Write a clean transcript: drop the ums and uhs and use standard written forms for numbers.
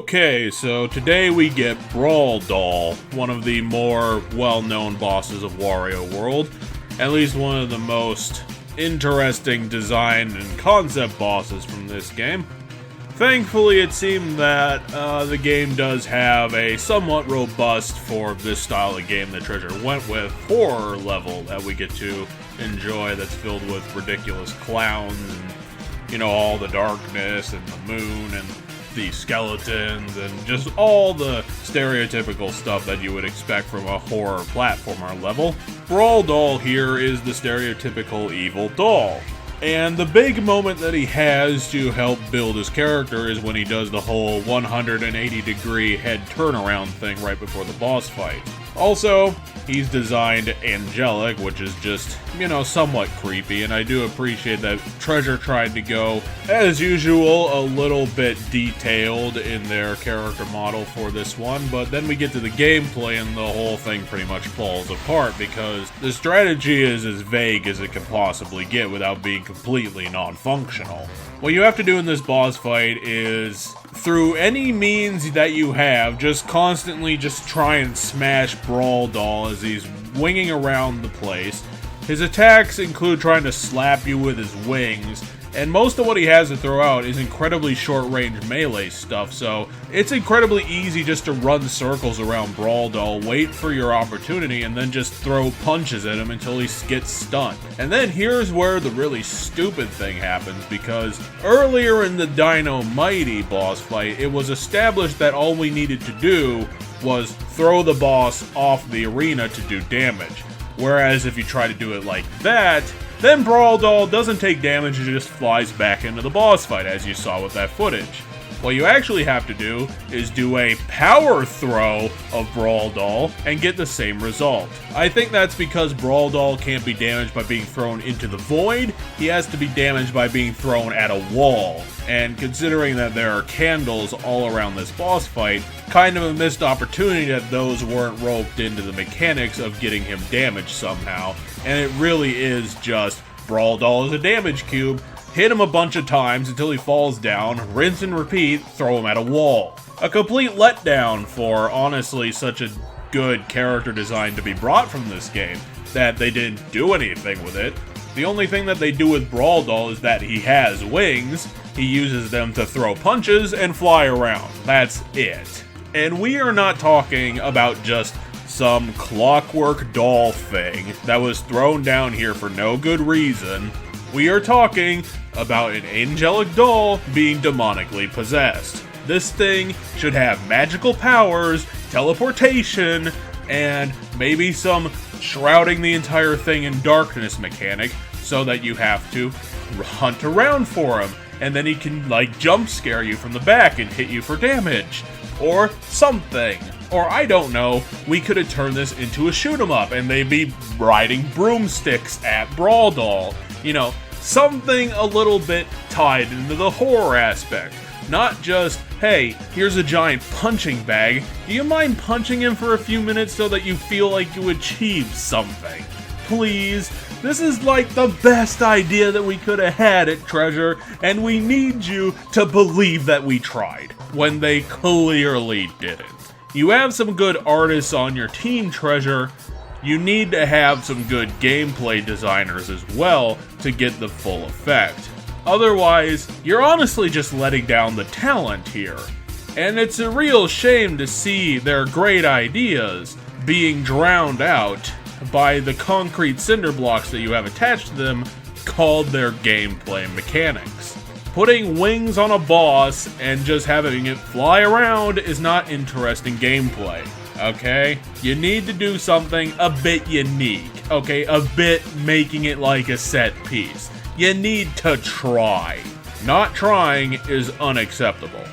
Okay, so today we get Brawl, one of the more well-known bosses of Wario World, at least one of the most interesting design and concept bosses from this game. Thankfully, it seemed that the game does have a somewhat robust, for this style of game that Treasure went with, horror level that we get to enjoy that's filled with ridiculous clowns and, you know, all the darkness and the moon and the skeletons and just all the stereotypical stuff that you would expect from a horror platformer level. Brawl here is the stereotypical evil doll. And the big moment that he has to help build his character is when he does the whole 180-degree head turnaround thing right before the boss fight. Also, he's designed angelic, which is just, you know, somewhat creepy, and I do appreciate that Treasure tried to go, as usual, a little bit detailed in their character model for this one, but then we get to the gameplay and the whole thing pretty much falls apart because the strategy is as vague as it can possibly get without being completely non-functional. What you have to do in this boss fight is, through any means that you have, just constantly just try and smash Brawl as he's winging around the place. His attacks include trying to slap you with his wings, and most of what he has to throw out is incredibly short-range melee stuff, so it's incredibly easy just to run circles around Brawl, wait for your opportunity, and then just throw punches at him until he gets stunned. And then here's where the really stupid thing happens, because earlier in the Dino Mighty boss fight, it was established that all we needed to do was throw the boss off the arena to do damage. Whereas if you try to do it like that, then Brawl doesn't take damage and just flies back into the boss fight, as you saw with that footage. What you actually have to do is do a power throw of Brawl and get the same result. I think that's because Brawl can't be damaged by being thrown into the void, he has to be damaged by being thrown at a wall. And considering that there are candles all around this boss fight, kind of a missed opportunity that those weren't roped into the mechanics of getting him damaged somehow. And it really is just Brawl as a damage cube, hit him a bunch of times until he falls down, rinse and repeat, throw him at a wall. A complete letdown for honestly such a good character design to be brought from this game, that they didn't do anything with it. The only thing that they do with Brawl is that he has wings, he uses them to throw punches and fly around. That's it. And we are not talking about just some clockwork doll thing that was thrown down here for no good reason. We are talking about an angelic doll being demonically possessed. This thing should have magical powers, teleportation, and maybe some shrouding the entire thing in darkness mechanic so that you have to hunt around for him, and then he can, like, jump scare you from the back and hit you for damage. Or something. Or I don't know, we could have turned this into a shoot 'em up and they'd be riding broomsticks at Brawl. You know, something a little bit tied into the horror aspect. Not just, hey, here's a giant punching bag. Do you mind punching him for a few minutes so that you feel like you achieved something? Please, this is like the best idea that we could have had at Treasure, and we need you to believe that we tried, when they clearly didn't. You have some good artists on your team, Treasure. You need to have some good gameplay designers as well to get the full effect. Otherwise, you're honestly just letting down the talent here. And it's a real shame to see their great ideas being drowned out by the concrete cinder blocks that you have attached to them called their gameplay mechanics. Putting wings on a boss and just having it fly around is not interesting gameplay, okay? You need to do something a bit unique, okay? A bit making it like a set piece. You need to try. Not trying is unacceptable.